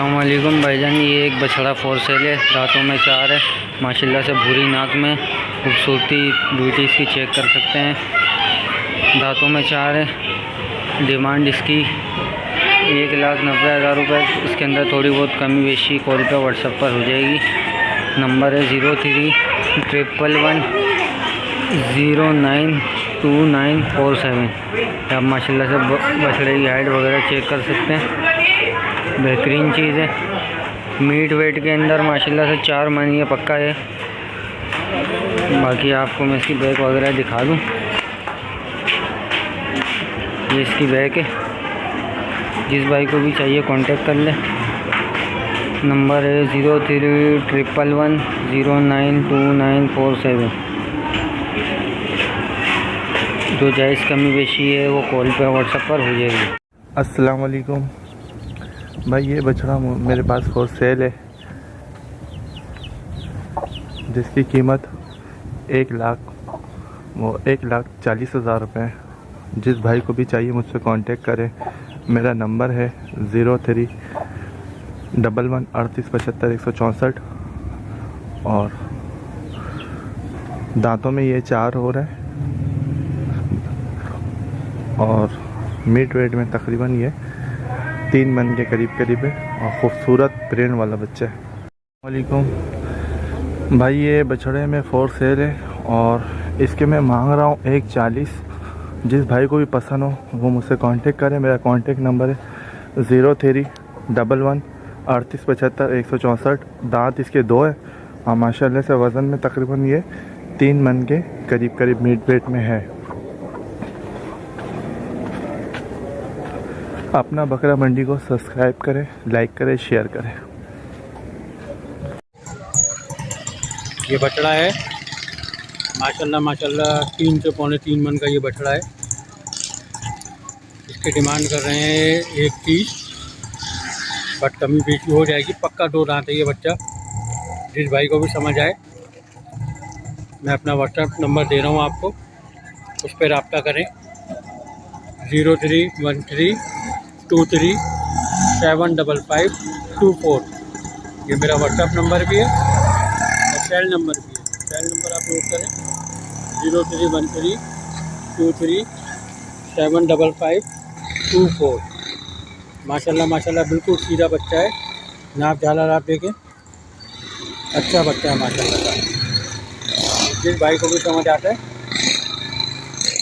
अस्सलाम वालेकुम भाईजान। ये एक बछड़ा फॉर सेल है, दांतों में 4 है, माशाल्लाह से भूरी नाक में, खूबसूरती ब्यूटी इसकी चेक कर सकते हैं। दांतों में 4 है। डिमांड इसकी 1,90,000 रुपये। इसके अंदर थोड़ी बहुत कमी बेशी कॉल पे व्हाट्सएप पर हो जाएगी। नंबर है 0311102947। आप माशाल्लाह से बछड़े की हाइट वगैरह चेक कर सकते हैं। बेहतरीन चीज़ है। मीट वेट के अंदर माशाल्लाह से 4 मन ये पक्का है। बाकी आपको मैं इसकी बैक वगैरह दिखा दूँ। ये इसकी बैक है। जिस भाई को भी चाहिए कांटेक्ट कर ले। नंबर है 0311102947। जो जायज़ कमी बेशी है वो कॉल पे व्हाट्सएप पर हो जाएगी। अस्सलाम वालेकुम भाई, ये बछड़ा मेरे पास फॉर सेल है, जिसकी कीमत 1,40,000 रुपये है। जिस भाई को भी चाहिए मुझसे कांटेक्ट करें। मेरा नंबर है 031138756164 और दांतों में ये 4 हो रहा है और मीट वेट में तकरीबन ये 3 मन के करीब है और ख़ूबसूरत ब्रेन वाला बच्चा है। वालेकुम भाई, ये बछड़े में फॉर सेल है और इसके मैं मांग रहा हूँ 1,40,000। जिस भाई को भी पसंद हो वो मुझसे कांटेक्ट करें। मेरा कांटेक्ट नंबर है 031138756164। दांत इसके 2 है और माशाल्लाह से वज़न में तकरीबन ये 3 मन के करीब मीट वेट में है। अपना बकरा मंडी को सब्सक्राइब करें, लाइक करें, शेयर करें। ये बछड़ा है माशाल्लाह 3 से पौने 3 मन का ये बछड़ा है। इसकी डिमांड कर रहे हैं 1,30,000, बट कमी बेशी हो जाएगी। पक्का 2 दांत है ये बच्चा। जिस भाई को भी समझ आए, मैं अपना व्हाट्सएप नंबर दे रहा हूँ आपको, उस पर रब्ता करें। 031323755524। ये मेरा व्हाट्सएप नंबर भी है और सेल नंबर भी है। सेल नंबर आप नोट करें 031323755524। माशाल्लाह बिल्कुल सीधा बच्चा है। नाप झालर आप देखें, अच्छा बच्चा है माशाल्लाह का। जिस भाई को भी समझ आता है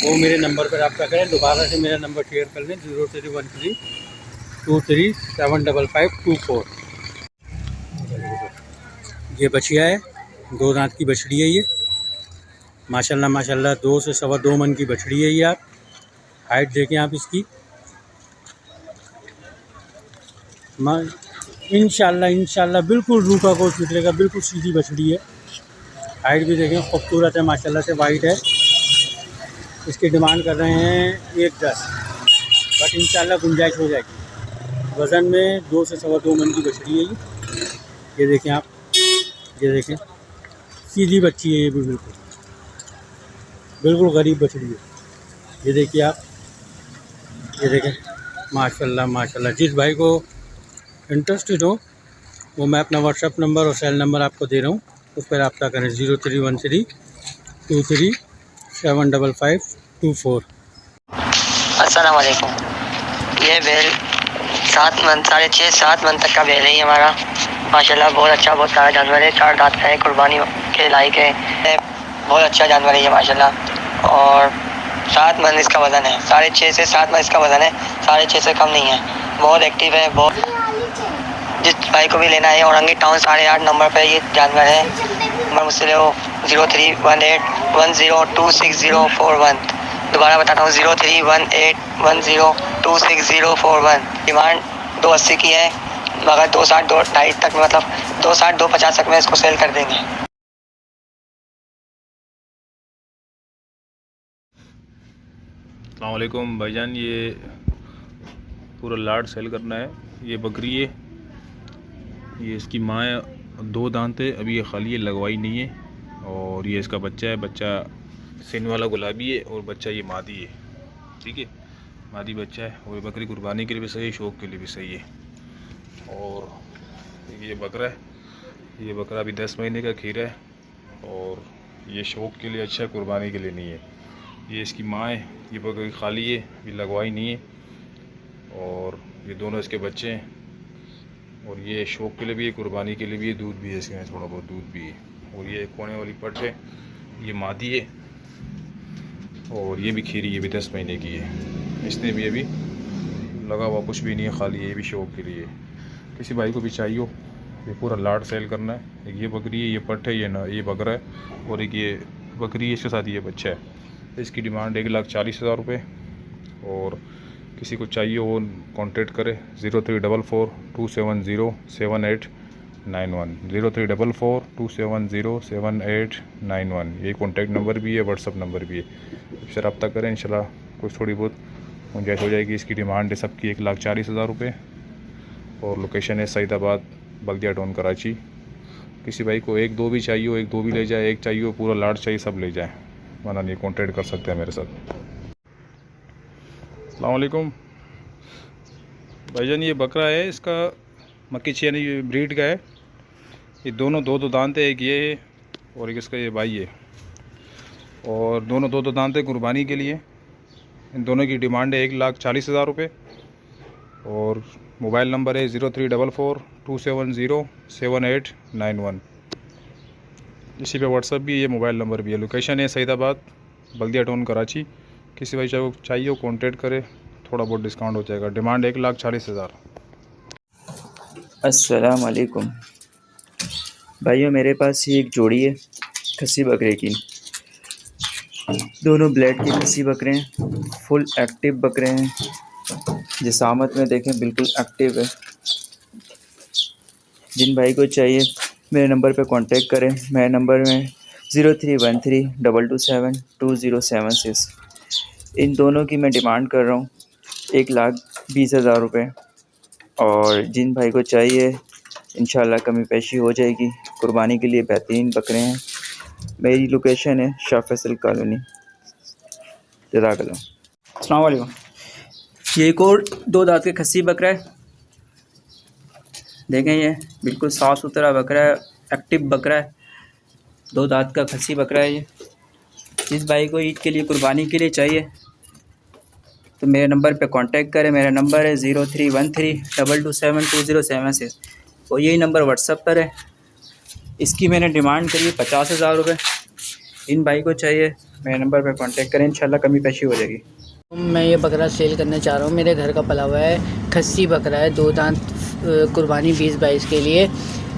वो मेरे नंबर पर रब्ता करें। दोबारा से मेरा नंबर शेयर कर लें 031323755524। ये बछिया है, 2 दांत की बछड़ी है ये। माशाल्लाह 2 से 2.25 मन की बछड़ी है ये। आप हाइट देखें आप इसकी। इंशाल्लाह बिल्कुल रूखा को निकलेगा, बिल्कुल सीधी बछड़ी है। हाइट भी देखें, खूबसूरत है माशाल्लाह से, वाइट है। इसकी डिमांड कर रहे हैं 1,10,000, बट इंशाल्लाह गुंजाइश हो जाएगी। वज़न में 2 से 2.25 मन की बछड़ी है ये देखें आप। ये देखें, सीधी बच्ची है ये भी, बिल्कुल गरीब बछड़ी है। ये देखिए आप, ये देखें माशाल्लाह। जिस भाई को इंटरेस्टेड हो वो मैं अपना व्हाट्सएप नंबर और सेल नंबर आपको दे रहा हूँ, उस पर रब्ता करें 031323755524। अस्सलाम वालेकुम। ये बैल 7 मन, 6.5-7 मन तक का बैल है हमारा। माशाल्लाह बहुत अच्छा, बहुत सारा जानवर है। 4 दांत का है, कुर्बानी के लायक है। बहुत अच्छा जानवर है ये माशाल्लाह। और 7 मन इसका वज़न है। 6.5 से 7 मन इसका वज़न है, 6.5 से कम नहीं है। बहुत एक्टिव है, बहुत। जिस भाई को भी लेना है, औरंगी टाउन 8.5 नंबर पर ये जानवर है। नंबर मुझसे ले 0318102604 दोबारा बताता हूँ 0318102604। डिमांड 280 की है, मगर 260 2.5 तक में, मतलब 260 250 तक में इसको सेल कर देंगे। अस्सलाम वालेकुम भाईजान, ये पूरा लाट सेल करना है। ये बकरी है, ये इसकी माँ है, 2 दांत है, अभी ये खाली है, लगवाई नहीं है। और ये इसका बच्चा है, बच्चा सिन वाला गुलाबी है और बच्चा ये मादी है। ठीक है, मादी बच्चा है। और ये बकरी कुर्बानी के लिए भी सही है, शौक़ के लिए भी सही है। और ये बकरा है, ये बकरा अभी 10 महीने का खीरा है और ये शौक के लिए अच्छा है, कुर्बानी के लिए नहीं है। ये इसकी माँ है, ये बकरी खाली है, ये लगवाई नहीं है। और ये दोनों इसके बच्चे हैं और ये शौक के लिए भी है, कुर्बानी के लिए भी है, दूध भी है इसमें, थोड़ा बहुत दूध भी है। और ये एक कोने वाली पट है, ये मादी है और ये भी खीरी, ये भी 10 महीने की है। इसने भी अभी लगा हुआ कुछ भी नहीं है, खाली ये भी शौक के लिए। किसी भाई को भी चाहिए हो, ये पूरा लाट सेल करना है। एक ये बकरी है, ये पट है, ये बकरा है और एक ये बकरी है, इसके साथ ये बच्चा है। इसकी डिमांड 1,40,000 रुपये। और किसी को चाहिए हो कांटेक्ट करें 0344270789 0344270791। ये कॉन्टैक्ट नंबर भी है, व्हाट्सअप नंबर भी है, इससे रब्ता करें। इंशाल्लाह कुछ थोड़ी बहुत गुंजाइश हो जाएगी। इसकी डिमांड है सबकी 1,40,000 रुपये और लोकेशन है सईदाबाद, बल्दिया टाउन, कराची। किसी भाई को 1-2 भी चाहिए हो, 1-2 भी ले जाए, एक चाहिए हो, पूरा लाट चाहिए, सब ले जाए, वरना नहीं कॉन्टैक्ट कर सकते हैं मेरे साथ। अस्सलाम वालेकुम भाईजान, ये बकरा है, इसका मक्की छियानी ब्रीड का है। ये दोनों दो दांत है, एक ये है और एक इसका ये भाई है। और दोनों दो दांत है, कुर्बानी के लिए। इन दोनों की डिमांड है 1,40,000 रुपये। और मोबाइल नंबर है 0344270789। इसी पे व्हाट्सअप भी है, ये मोबाइल नंबर भी है। लोकेशन है सईदाबाद, बल्दिया टाउन, कराची। किसी भाई चाहिए हो कॉन्टेक्ट करे, थोड़ा बहुत डिस्काउंट हो जाएगा। डिमांड 1,40,000। अस्सलाम वालेकुम भाइयों, मेरे पास ये एक जोड़ी है खस्सी बकरे की। दोनों ब्लड के खस्सी बकरे हैं, फुल एक्टिव बकरे हैं। जिसामत में देखें बिल्कुल एक्टिव है। जिन भाई को चाहिए मेरे नंबर पे कांटेक्ट करें। मेरे नंबर में 0313227207 इन दोनों की मैं डिमांड कर रहा हूँ 1,20,000 रुपये। और जिन भाई को चाहिए इंशाल्लाह कमी पेशी हो जाएगी। कुर्बानी के लिए बेहतरीन बकरे हैं। मेरी लोकेशन है शाह फैसल कॉलोनी। जज़ाकल्लाह। अस्सलाम वालेकुम। ये एक और 2 दांत के खस्सी बकरा है। देखें, ये बिल्कुल साफ़ सुथरा बकरा है, एक्टिव बकरा है। 2 दांत का खस्सी बकरा है ये। जिस भाई को ईद के लिए, कुर्बानी के लिए चाहिए तो मेरे नंबर पे कांटेक्ट करें। मेरा नंबर है 0313227207 और यही नंबर व्हाट्सअप पर है। इसकी मैंने डिमांड करी 50,000 रुपये। इन भाई को चाहिए मेरे नंबर पे कांटेक्ट करें, इंशाल्लाह कमी पेशी हो जाएगी। मैं ये बकरा सेल करना चाह रहा हूँ। मेरे घर का पला हुआ है, खस्सी बकरा है, 2 दांत, कुर्बानी 20-22 के लिए।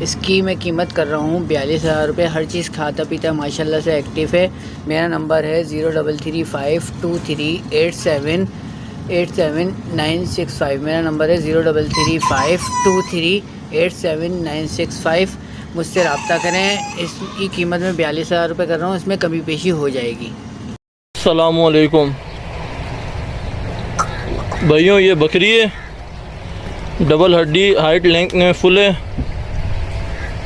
इसकी मैं कीमत कर रहा हूँ 42,000 रुपये। हर चीज़ खाता पीता माशाल्लाह से एक्टिव है। मेरा नंबर है 0335238785। मेरा नंबर है 0335238785। मुझसे रब्ता करें। इसकी कीमत मैं 42,000 रुपये कर रहा हूँ, इसमें कमी पेशी हो जाएगी। अस्सलामुअलैकुम भाइयों, ये बकरी है, डबल हड्डी, हाइट लेंथ में फुल है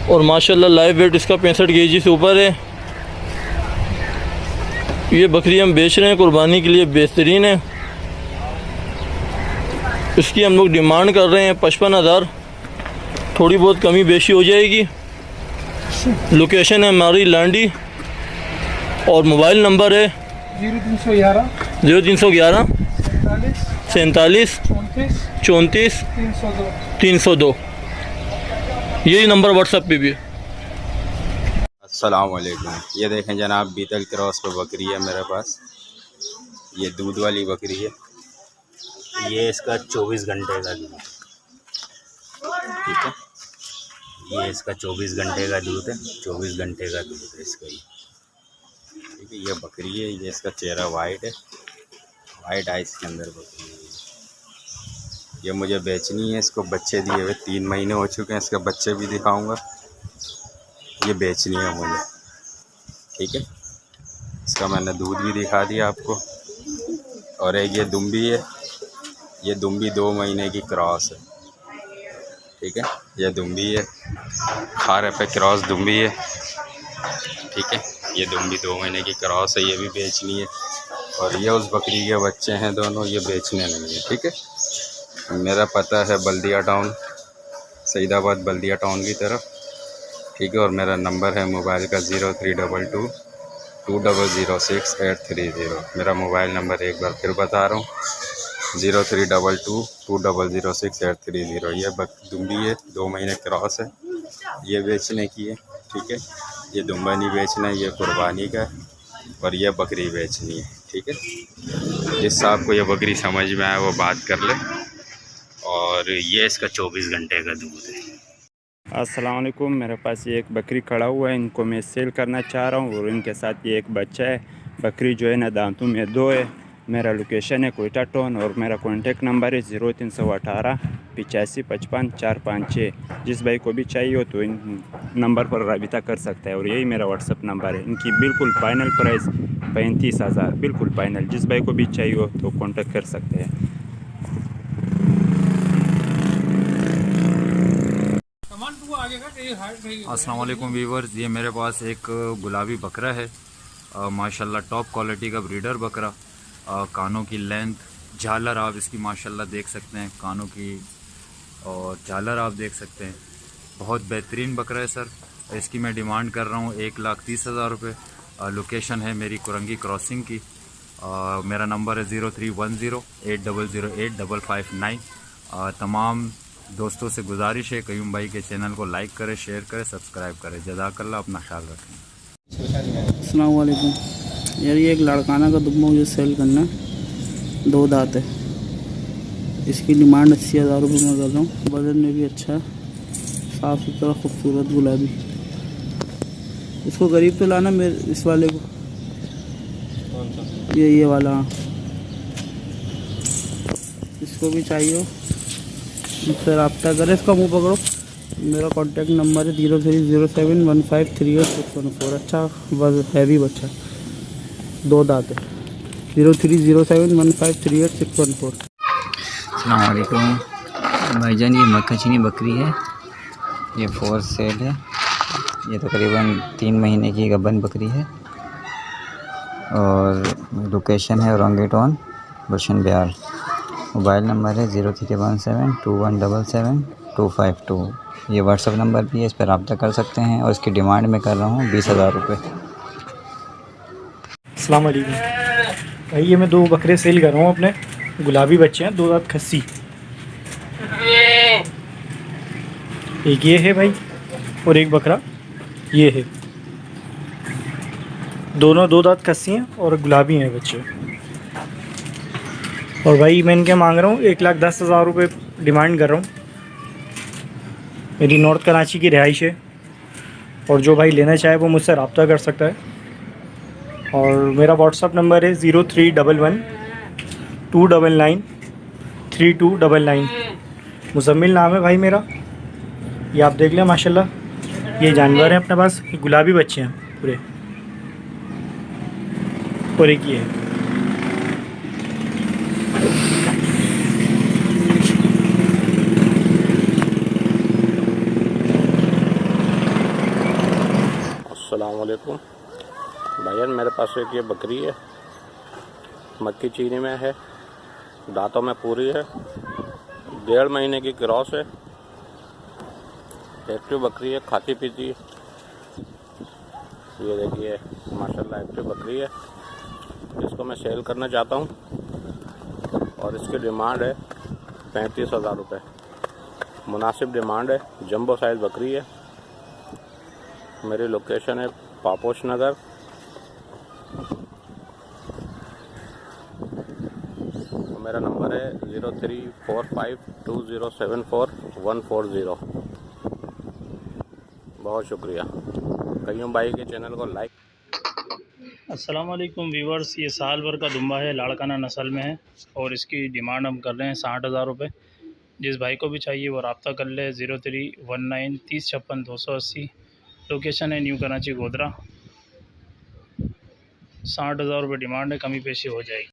और माशाल्लाह लाइव वेट इसका 65 kg से ऊपर है। ये बकरी हम बेच रहे हैं, कुर्बानी के लिए बेहतरीन है। इसकी हम लोग डिमांड कर रहे हैं 55,000। थोड़ी बहुत कमी बेशी हो जाएगी। लोकेशन है हमारी लांडी और मोबाइल नंबर है 0311 47 34 302। यही नंबर व्हाट्सएप पे भी है। अस्सलाम वालेकुम। ये देखें जनाब, बीतल क्रॉस पे बकरी है मेरे पास। ये दूध वाली बकरी है। ये इसका 24 घंटे का दूध, ठीक है। ये इसका 24 घंटे का दूध है, 24 घंटे का दूध है इसका ये, ठीक है। ये बकरी है, ये इसका चेहरा वाइट है, वाइट आइस के अंदर बकरी है। ये मुझे बेचनी है। इसको बच्चे दिए हुए 3 महीने हो चुके हैं, इसके बच्चे भी दिखाऊंगा। ये बेचनी है मुझे, ठीक है। इसका मैंने दूध भी दिखा दिया आपको। और एक ये दुम्बी है, ये दुम्बी 2 महीने की क्रॉस है, ठीक है। ये दुम्बी है, खारे पे क्रॉस दुम्बी है, ठीक है। ये दुम्बी 2 महीने की क्रॉस है, ये भी बेचनी है। और ये उस बकरी के बच्चे हैं दोनों, ये बेचने नहीं है, ठीक है। मेरा पता है बल्दिया टाउन, सईदाबाद बल्दिया टाउन की तरफ, ठीक है। और मेरा नंबर है मोबाइल का 03222006-830। मेरा मोबाइल नंबर एक बार फिर बता रहा हूँ, 03222006-830। ये दुम्बी है, 2 महीने क्रॉस है, ये बेचने की है, ठीक है। ये दुम्बा नहीं बेचना है, ये कुर्बानी का है, और ये बकरी बेचनी है, ठीक है। जिस साहब को ये बकरी समझ में आए वो बात कर ले। और ये इसका 24 घंटे का दूध है। अस्सलाम वालेकुम। मेरे पास ये एक बकरी खड़ा हुआ है, इनको मैं सेल करना चाह रहा हूँ और इनके साथ ये एक बच्चा है। बकरी जो है ना दांतों में 2 है। मेरा लोकेशन है कोयटा टाउन और मेरा कॉन्टेक्ट नंबर है 0318 85 55 456। जिस भाई को भी चाहिए हो तो इन नंबर पर रब्ता कर सकता है और यही मेरा व्हाट्सअप नंबर है। इनकी बिल्कुल फाइनल प्राइस 35,000, बिल्कुल फाइनल। जिस भाई को भी चाहिए हो तो कॉन्टेक्ट कर सकते हैं। अस्सलाम वालेकुम व्यूअर्स, ये मेरे पास एक गुलाबी बकरा है, माशाल्लाह टॉप क्वालिटी का ब्रीडर बकरा। कानों की लेंथ, झालर आप इसकी माशाल्लाह देख सकते हैं, कानों की और झालर आप देख सकते हैं। बहुत बेहतरीन बकरा है सर। इसकी मैं डिमांड कर रहा हूँ 1,30,000 रुपये। लोकेशन है मेरी कुरंगी क्रॉसिंग की। मेरा नंबर है 031080085559। तमाम दोस्तों से गुजारिश है कयूम भाई के चैनल को लाइक करें, शेयर करें, सब्सक्राइब करें। जज़ाकल्लाह, अपना ख्याल रखें। अस्सलाम वालेकुम यार, ये एक लड़काना का दुम्बा मुझे सेल करना है, 2 दांत है। इसकी डिमांड 80,000 रुपये में कर रहा हूँ। वजन में भी अच्छा है, साफ़ सुथरा खूबसूरत गुलाबी। इसको गरीब तो लाना मेरे इस वाले को, ये वाला। इसको भी चाहिए मुझसे रब्ता करें। इसका मुँह पकड़ो। मेरा कॉन्टैक्ट नंबर है 03071538 अच्छा हैवी बच्चा, 2 दांत है। 03071538 अस्सलाम वालेकुम भाईजान, ये मक्खा चीनी बकरी है, ये फॉर सेल है। ये तकरीबन 3 महीने की गबन बकरी है और लोकेशन है औरंगी टाउन, गुलशन बिहार। मोबाइल नंबर है 03172177 ये व्हाट्सअप नंबर भी है, इस पर रब्ता कर सकते हैं। और इसकी डिमांड में कर रहा हूँ 20,000 रुपये। अस्सलाम वालेकुम भाई, ये मैं 2 बकरे सेल कर रहा हूँ अपने, गुलाबी बच्चे हैं, 2 दांत खस्सी। एक ये है भाई और एक बकरा ये है। दोनों 2 दांत खस्सी हैं और गुलाबी हैं बच्चे। और भाई मैं इनके मांग रहा हूँ 1,10,000 रुपये डिमांड कर रहा हूँ। मेरी नॉर्थ कराची की रिहाइश है और जो भाई लेना चाहे वो मुझसे रब्ता कर सकता है। और मेरा व्हाट्सअप नंबर है 031129993299। मुज़म्मिल नाम है भाई मेरा, ये आप देख लें। माशाल्लाह ये जानवर है अपने पास, ये गुलाबी बच्चे हैं पूरे। और एक ये है। अस्सलाम वालेकुम भाईजान, मेरे पास एक ये बकरी है, मक्की चीनी में है, दांतों में पूरी है, 1.5 महीने की क्रॉस है, एक्टिव बकरी है, खाती पीती है। ये देखिए माशाल्लाह एक्टिव बकरी है। इसको मैं सेल करना चाहता हूँ और इसकी डिमांड है 35,000 रुपये। मुनासिब डिमांड है, जंबो साइज़ बकरी है। मेरी लोकेशन है पापोश नगर। मेरा नंबर है 03452074 बहुत शुक्रिया। कयूम भाई के चैनल को लाइक। अस्सलाम वालेकुम व्यूवर्स, ये साल भर का दुम्बा है, लाड़काना नस्ल में है और इसकी डिमांड हम कर रहे हैं 60,000 रुपये। जिस भाई को भी चाहिए वो रब्ता कर ले 0319 3056 280। लोकेशन है न्यू कराची गोदरा। 60,000 रुपये डिमांड है, कमी पेशी हो जाएगी।